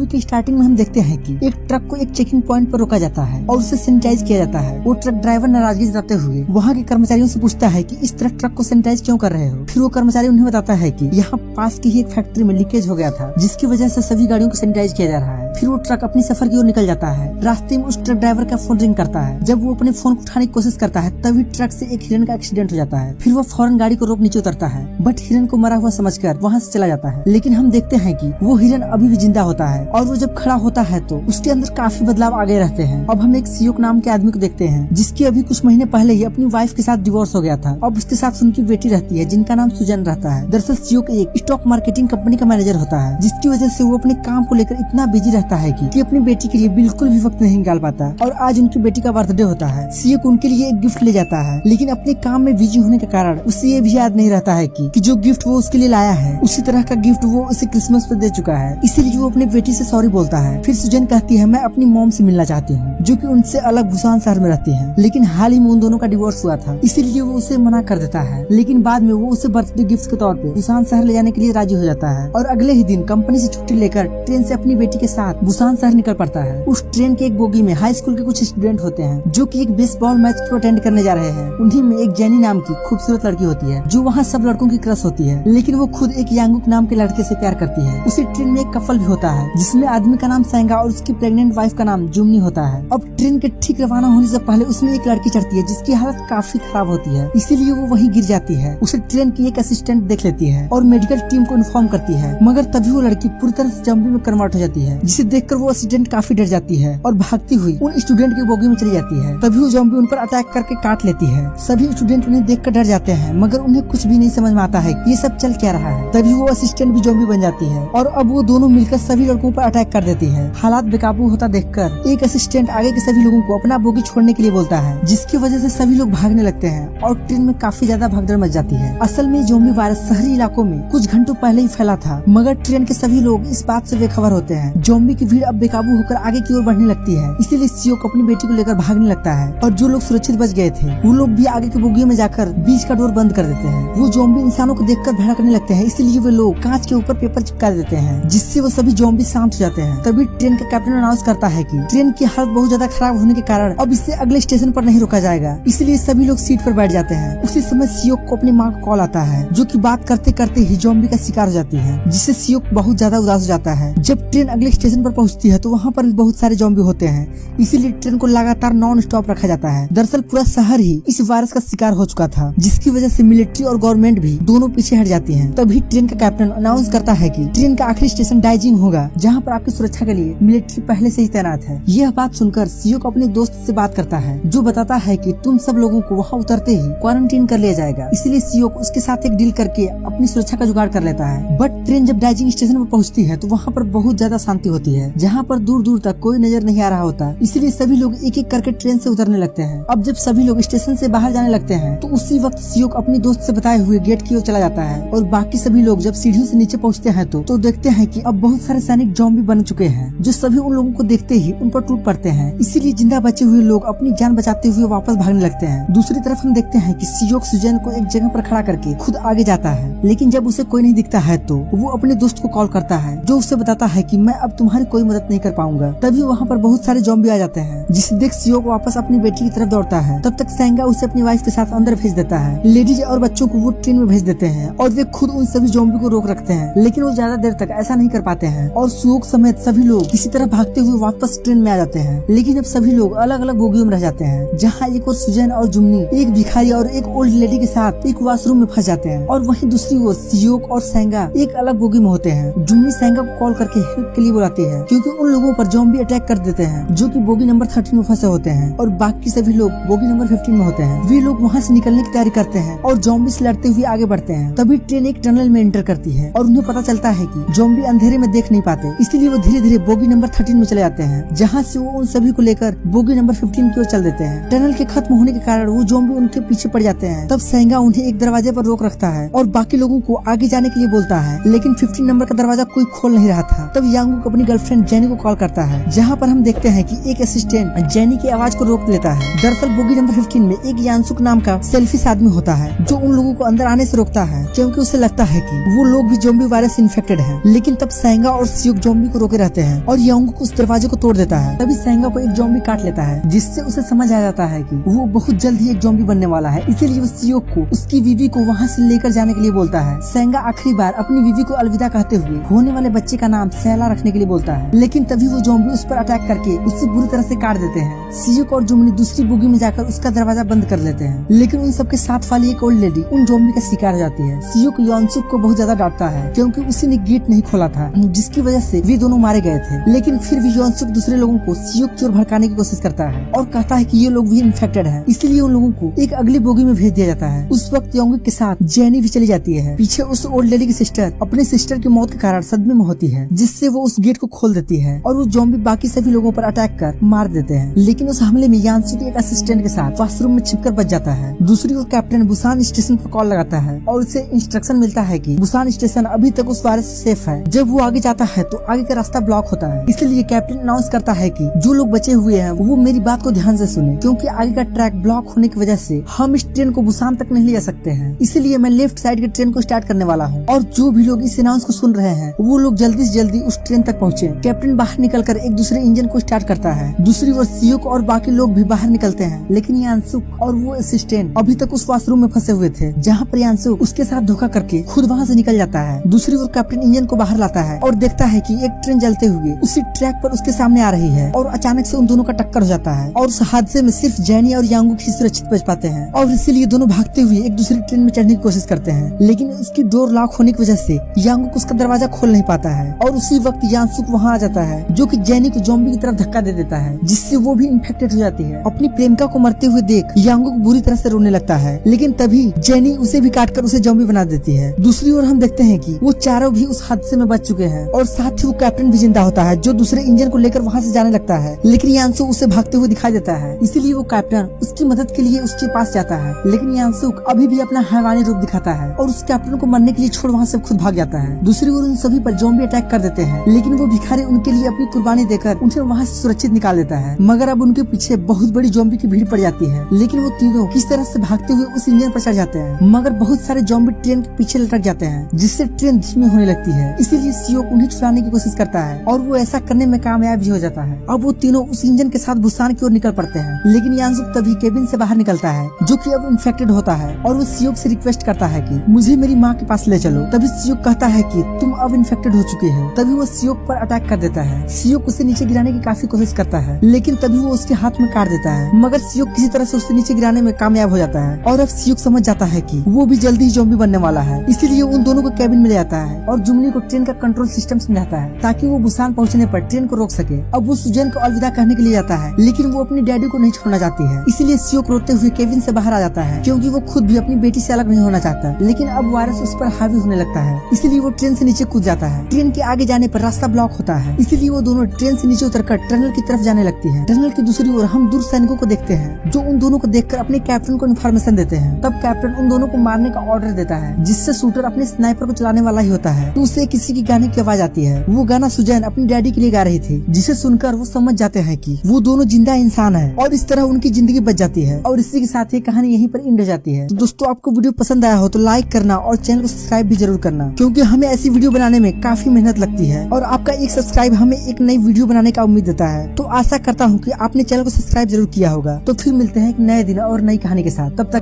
के स्टार्टिंग में हम देखते हैं कि एक ट्रक को एक चेकिंग पॉइंट पर रोका जाता है और उसे सैनिटाइज किया जाता है। वो ट्रक ड्राइवर नाराजगी जताते हुए वहाँ के कर्मचारियों से पूछता है कि इस तरह ट्रक को सैनिटाइज क्यों कर रहे हो। फिर वो कर्मचारी उन्हें बताता है कि यहाँ पास की ही एक फैक्ट्री में लीकेज हो गया था, जिसकी वजह से सभी गाड़ियों को सैनिटाइज किया जा रहा है। फिर वो ट्रक अपनी सफर की ओर निकल जाता है। रास्ते में उस ट्रक ड्राइवर का फोन रिंग करता है। जब वो अपने फोन को उठाने की कोशिश करता है तभी ट्रक से एक हिरन का एक्सीडेंट हो जाता है। फिर वो फौरन गाड़ी को रोक नीचे उतरता है, बट हिरन को मरा हुआ समझकर वहाँ से चला जाता है। लेकिन हम देखते हैं कि वो हिरन अभी भी जिंदा होता है और वो जब खड़ा होता है तो उसके अंदर काफी बदलाव आ गए रहते हैं। अब हम एक सियोक नाम के आदमी को देखते हैं, जिसकी अभी कुछ महीने पहले ही अपनी वाइफ के साथ डिवोर्स हो गया था। अब उसके साथ उनकी बेटी रहती है जिनका नाम सुजन रहता है। दरअसल सियोक एक स्टॉक मार्केटिंग कंपनी का मैनेजर होता है, जिसकी वजह से वो अपने काम को लेकर इतना बिजी रहता है कि अपनी बेटी के लिए बिल्कुल भी वक्त नहीं निकाल पाता। और आज उनकी बेटी का बर्थडे होता है। सियोक उनके लिए एक गिफ्ट ले जाता है, लेकिन अपने काम में बिजी होने के कारण उसे ये भी याद नहीं रहता है कि जो गिफ्ट वो उसके लिए लाया है उसी तरह का गिफ्ट वो उसे क्रिसमस पे दे चुका है। इसीलिए वो अपनी बेटी से सॉरी बोलता है। फिर सुजन कहती है मैं अपनी मॉम से मिलना चाहती हूँ, जो कि उनसे अलग बुसान शहर में रहती है, लेकिन हाल ही में उन दोनों का डिवोर्स हुआ था, इसीलिए वो उसे मना कर देता है। लेकिन बाद में वो उसे बर्थडे गिफ्ट के तौर पे बुसान शहर ले जाने के लिए राजी हो जाता है और अगले ही दिन कंपनी से छुट्टी लेकर ट्रेन से अपनी बेटी के साथ बुसान शहर निकल पड़ता है। उस ट्रेन के एक बोगी में हाई स्कूल के कुछ स्टूडेंट होते हैं जो कि एक बेसबॉल मैच को अटेंड करने जा रहे हैं। उन्हीं में एक जेनी नाम की खूबसूरत लड़की होती है जो वहाँ सब लड़कों की क्रश होती है, लेकिन वो खुद एक यांगुक नाम के लड़के से प्यार करती है। उसी ट्रेन में एक कपल भी होता है जिसमें आदमी का नाम सेंगा और उसकी प्रेग्नेंट वाइफ का नाम जुमनी होता है। अब ट्रेन के ठीक रवाना होने से पहले उसमें एक लड़की चढ़ती है जिसकी हालत काफी खराब होती है, इसीलिए वो वहीं गिर जाती है। उसे ट्रेन की एक असिस्टेंट देख लेती है और मेडिकल टीम को इन्फॉर्म करती है, मगर तभी वो लड़की पूरी तरह से जॉम्बी में कन्वर्ट हो जाती है, जिसे देखकर वो असिस्टेंट काफी डर जाती है और भागती हुई उन स्टूडेंट की बोगी में चली जाती है। तभी वो जॉम्बी उन पर अटैक करके काट लेती है। सभी स्टूडेंट उन्हें देखकर डर जाते हैं, मगर उन्हें कुछ भी नहीं समझ में आता है कि ये सब चल क्या रहा है। तभी वो असिस्टेंट भी जॉम्बी बन जाती है और अब वो दोनों मिलकर सभी लड़कों पर अटैक कर देती है। हालात बेकाबू होता देखकर एक असिस्टेंट आगे के सभी लोगों को अपना बोगी छोड़ने के लिए बोलता है, जिसकी वजह से सभी लोग भागने लगते हैं और ट्रेन में काफी ज्यादा भगदड़ मच जाती है। असल में ज़ॉम्बी वायरस शहरी इलाकों में कुछ घंटों पहले ही फैला था, मगर ट्रेन के सभी लोग इस बात से बेखबर होते हैं। ज़ॉम्बी की भीड़ अब बेकाबू होकर आगे की ओर बढ़ने लगती है, इसीलिए सियोक अपनी बेटी को लेकर भागने लगता है और जो लोग सुरक्षित बच गए थे वो लोग भी आगे की बोगियों में जाकर बीच का डोर बंद कर देते हैं। वो ज़ॉम्बी इंसानों को देखकर भड़कने लगते हैं, इसलिए वे लोग कांच के ऊपर पेपर चिपका देते हैं, जिससे वो सभी ज़ॉम्बी शांत हो जाते हैं। तभी ट्रेन का कैप्टन अनाउंस करता है कि ट्रेन की हालत बहुत ज्यादा खराब होने के कारण अब इसे अगले स्टेशन पर नहीं रोका जाएगा, इसलिए सभी लोग सीट पर बैठ जाते हैं। उसी समय सियोक को अपनी माँ का कॉल आता है, जो कि बात करते करते ही ज़ॉम्बी का शिकार हो जाती है, जिससे सियोक बहुत ज्यादा उदास हो जाता है। जब ट्रेन अगले स्टेशन पर पहुंचती है तो वहाँ पर भी बहुत सारे ज़ॉम्बी होते हैं, इसीलिए ट्रेन को लगातार नॉन स्टॉप रखा जाता है। दरअसल पूरा शहर ही इस वायरस का शिकार हो चुका था, जिसकी वजह से मिलिट्री और गवर्नमेंट भी दोनों पीछे हट जाती हैं। तभी ट्रेन का कैप्टन अनाउंस करता है कि ट्रेन का आखिरी स्टेशन डाइजिंग होगा, जहाँ पर आपकी सुरक्षा के लिए मिलिट्री पहले से ही तैनात है। यह बात सुनकर सियोक अपने दोस्त से बात करता है, जो बताता है कि तुम सब लोगों को वहाँ उतरते ही क्वारंटीन कर लिया जाएगा। इसलिए सियोक उसके साथ एक डील करके अपनी सुरक्षा का जुगाड़ कर लेता है। बट ट्रेन जब डाइजिंग स्टेशन पर पहुँचती है तो वहाँ पर बहुत ज्यादा शांति होती है, जहाँ पर दूर दूर तक कोई नजर नहीं आ रहा होता, इसलिए सभी लोग एक एक करके ट्रेन से उतरने लगते हैं। अब जब सभी लोग स्टेशन से बाहर जाने लगते हैं तो उसी वक्त सियोक अपनी दोस्त से बताए हुए गेट की ओर चला जाता है और बाकी सभी लोग जब सीढ़ियों से नीचे पहुँचते हैं तो देखते हैं कि अब बहुत सारे सैनिक ज़ॉम्बी बन चुके हैं, जो सभी उन लोगों को देखते ही उन पर टूट पड़ते हैं। इसीलिए जिंदा बचे हुए लोग अपनी जान बचाते हुए वापस भागने लगते हैं। दूसरी तरफ हम देखते हैं कि सियोक सुजन को एक जगह पर खड़ा करके खुद आगे जाता है, लेकिन जब उसे कोई नहीं दिखता है तो वो अपने दोस्त को कॉल करता है, जो उससे बताता है कि मैं अब तुम्हारी कोई मदद नहीं कर पाऊंगा। तभी वहाँ पर बहुत सारे ज़ॉम्बी आ जाते हैं, जिसे देख सियोक वापस अपनी बेटी की तरफ दौड़ता है। तब तक सेंगा उसे अपनी वाइफ के साथ अंदर भेज देता है। लेडीज और बच्चों को वो ट्रेन में भेज देते हैं और वे खुद उन सभी ज़ॉम्बी को रोक रखते हैं, लेकिन वो ज्यादा देर तक ऐसा नहीं कर पाते हैं और सियोक समेत सभी लोग किसी तरह भागते हुए वापस ट्रेन में आ जाते हैं। लेकिन अब सभी लोग अलग अलग बोगियों में रह जाते हैं, जहाँ एक और सुजन और जुमनी एक भिखारी और एक ओल्ड लेडी के साथ एक वॉशरूम में फंस जाते हैं और वहीं दूसरी ओर सियोक और सेंगा एक अलग बोगी में होते हैं। जुमनी सेंगा को कॉल करके हेल्प के लिए बुलाती है, क्योंकि उन लोगों पर ज़ॉम्बी अटैक कर देते हैं जो कि बोगी नंबर 13 में फंसे होते हैं और बाकी सभी लोग बोगी नंबर 15 में होते हैं। वे लोग वहाँ से निकलने की तैयारी करते हैं और ज़ॉम्बी से लड़ते हुए आगे बढ़ते हैं। तभी ट्रेन एक टनल में एंटर करती है और उन्हें पता चलता है कि ज़ॉम्बी अंधेरे में देख नहीं पाते, इसलिए वो धीरे धीरे बोगी नंबर 13 में चले जाते हैं, जहाँ से वो उन सभी को लेकर बोगी नंबर 15 की ओर चल देते हैं। टनल के खत्म होने के कारण वो ज़ॉम्बी उनके पीछे पड़ जाते हैं। तब सेंगा उन्हें एक दरवाजे पर रोक रखता है और बाकी लोगों को आगे जाने के लिए बोलता है, लेकिन 15 नंबर का दरवाजा कोई खोल नहीं रहा था। तब यांगुक अपनी गर्लफ्रेंड जेनी को कॉल करता है, जहाँ पर हम देखते हैं कि एक असिस्टेंट जेनी की आवाज को रोक लेता है। दरअसल बोगी नंबर 15 में एक यांसुक नाम का सेल्फिश आदमी होता है, जो उन लोगों को अंदर आने से रोकता है, क्योंकि उसे लगता है कि वो लोग भी ज़ॉम्बी वायरस इन्फेक्टेड हैं। लेकिन तब सेंगा और सियोक ज़ॉम्बी जॉम्बी को रोके रहते हैं और यांगो उस दरवाजे को तोड़ देता है। तभी सेंगा को एक जॉम्बी काट लेता है, जिससे उसे समझ आ जाता है कि वो बहुत जल्द ही एक जॉम्बी बनने वाला है। इसीलिए वो सियोक को उसकी बीवी को वहाँ से लेकर जाने के लिए बोलता है। सेंगा आखिरी बार अपनी बीवी को अलविदा कहते हुए होने वाले बच्चे का नाम सैला रखने के लिए बोलता है, लेकिन तभी वो जॉम्बी उस पर अटैक करके उसे बुरी तरह से काट देते हैं। सियोक और जुमनी दूसरी बोगी में जाकर उसका दरवाजा बंद कर लेते हैं, लेकिन उन सबके साथ वाली एक ओल्ड लेडी उन जॉम्बी का शिकार हो जाती है। सियोक योनसुक को बहुत ज्यादा डांटता है क्योंकि उसी ने गेट नहीं खोला था, जिसकी वजह से वे दोनों मारे गए थे। लेकिन फिर भी योनसुक दूसरे लोगों को सियोक की ओर भड़काने की कोशिश करता है और कहता है कि ये लोग भी इन्फेक्टेड हैं, इसलिए उन लोगों को एक अगली बोगी में भेज दिया जाता है। उस वक्त योंगिक के साथ जेनी भी चली जाती है। पीछे उस ओल्ड लेडी की सिस्टर अपने सिस्टर की मौत के कारण सदमे में होती है, जिससे वो उस गेट को खोल देती है और वो जॉम्बी बाकी सभी लोगों पर अटैक कर मार देते हैं। लेकिन उस हमले में यानसुक एक असिस्टेंट के साथ वॉशरूम में छिपकर बच जाता है। दूसरी ओर कैप्टन बुसान स्टेशन पर कॉल लगाता है और उसे इंस्ट्रक्शन मिलता है कि बुसान स्टेशन अभी तक उस वायरस से सेफ है। जब वो आगे जाता है तो आगे का रास्ता ब्लॉक होता है, इसलिए कैप्टन अनाउंस करता है कि जो लोग बचे हुए हैं वो मेरी बात को ध्यान से सुने, क्योंकि आगे का ट्रैक ब्लॉक होने की वजह से हम इस ट्रेन को बुसान तक नहीं ले जा सकते हैं। इसलिए मैं लेफ्ट साइड के ट्रेन को स्टार्ट करने वाला हूँ और जो भी लोग इस अनाउंस को सुन रहे हैं वो लोग जल्दी से जल्दी उस ट्रेन तक पहुँचे। कैप्टन बाहर निकलकर एक दूसरे इंजन को स्टार्ट करता है। दूसरी ओर सियोक और बाकी लोग भी बाहर निकलते हैं, लेकिन यानसुक और वो असिस्टेंट अभी तक उस वॉशरूम में फंसे हुए थे, जहाँ पर यानसुक उसके साथ धोखा करके खुद वहाँ से निकल जाता है। दूसरी ओर कैप्टन इंजन को बाहर लाता है और देखता है कि एक ट्रेन जलते हुए उसी ट्रैक पर उसके सामने आ रही है और अचानक से उन दोनों का टक्कर हो जाता है और उस हादसे में सिर्फ जेनी और यांगुक ही सुरक्षित बच पाते हैं और इसीलिए दोनों भागते हुए एक दूसरी ट्रेन में चढ़ने की कोशिश करते हैं। लेकिन इसकी डोर लॉक होने की वजह से यांगुक उसका दरवाजा खोल नहीं पाता है और उसी वक्त यानसुक वहाँ आ जाता है, जो कि जेनी को जॉम्बी की तरफ धक्का दे देता है, जिससे वो भी इन्फेक्टेड हो जाती है। अपनी प्रेमिका को मरते हुए देख यांगुक बुरी तरह से रोने लगता है, लेकिन तभी जेनी उसे भी काटकर उसे जॉम्बी बना देती है। दूसरी ओर हम देखते हैं कि वो चारों भी उस हादसे में बच चुके हैं और साथ ही वो कैप्टन भी जिंदा होता है, जो दूसरे इंजन को लेकर वहाँ से जाने लगता है। लेकिन यानसुक उसे भागते हुए दिखाई देता है, इसीलिए वो कैप्टन उसकी मदद के लिए उसके पास जाता है। लेकिन यानसुक अभी भी अपना हैवानी रूप दिखाता है और उस कैप्टन को मरने के लिए छोड़ वहाँ से खुद भाग जाता है। दूसरी ओर उन सभी पर जॉम्बी अटैक कर देते हैं, लेकिन वो भिखारी उनके लिए अपनी कुर्बानी देकर उन्हें वहाँ से सुरक्षित निकाल देता है। मगर अब उनके पीछे बहुत बड़ी जॉम्बी की भीड़ पड़ जाती है, लेकिन वो तीनों किस तरह से भागते हुए उस इंजन पर चढ़ जाते हैं, मगर बहुत सारे जॉम्बी ट्रेन के पीछे लटक जाते हैं, जिससे ट्रेन धीमी होने लगती है। इसीलिए सियोक उन्हें छुड़ाने की कोशिश करता है और वो ऐसा करने में कामयाब भी हो जाता है। अब वो तीनों उस इंजन के साथ बुसान की ओर निकल पड़ते हैं, लेकिन यानसुक तभी केबिन से बाहर निकलता है, जो कि अब इन्फेक्टेड होता है और वो सियोक से रिक्वेस्ट करता है कि मुझे मेरी माँ के पास ले चलो। तभी सियोक कहता है कि तुम अब इन्फेक्टेड हो चुके हो। तभी वो सियोक पर अटैक कर देता है। सियोक उसे नीचे गिराने की काफी कोशिश करता है, लेकिन तभी वो उसके हाथ में काट देता है, मगर सियोक किसी तरह से उसे नीचे गिराने में कामयाब हो जाता है और अब सियोक समझ जाता है कि वो भी जल्दी ही जॉम्बी बनने वाला है। इसीलिए उन दोनों को केबिन में ले जाता है और जुमनी को ट्रेन का कंट्रोल सिस्टम समझाता है, ताकि वो बुसान पहुंचने पर ट्रेन को रोक सके। अब वो सुजैन को अलविदा कहने के लिए जाता है, लेकिन वो अपनी डैडी को नहीं छोड़ना चाहती है, इसीलिए सियोक रोते हुए केबिन से बाहर आ जाता है, क्योंकि वो खुद भी अपनी बेटी से अलग नहीं होना चाहता। लेकिन अब वायरस उस पर हावी होने लगता है, इसीलिए वो ट्रेन से नीचे कूद जाता है। ट्रेन के आगे जाने पर रास्ता ब्लॉक होता है, इसीलिए वो दोनों ट्रेन से नीचे उतरकर टनल की तरफ जाने लगती है। टनल की दूसरी ओर हम दूर सैनिकों को देखते हैं, जो उन दोनों को देखकर अपने कैप्टन को इन्फॉर्मेशन देते हैं। तब कैप्टन उन दोनों को मारने का ऑर्डर देता है, जिससे शूटर अपने स्नाइपर को चलाने वाला ही होता है। तो उसे किसी की गाने की आवाज आती है। वो गाना सुजैन अपनी डैडी के लिए गा रही थी, जिसे सुनकर वो समझ जाते हैं कि वो दोनों जिंदा इंसान है और इस तरह उनकी जिंदगी बच जाती है। और इसी के साथ ये कहानी यहीं पर एंड हो जाती है। तो दोस्तों, आपको वीडियो पसंद आया हो तो लाइक करना और चैनल को सब्सक्राइब भी जरूर करना, क्योंकि हमें ऐसी वीडियो बनाने में काफी मेहनत लगती है और आपका एक सब्सक्राइब हमें एक नई वीडियो बनाने का उम्मीद देता है। तो आशा करता हूँ कि आपने चैनल को सब्सक्राइब जरूर किया होगा। तो फिर मिलते हैं एक नए दिन और नई कहानी के साथ। तब तक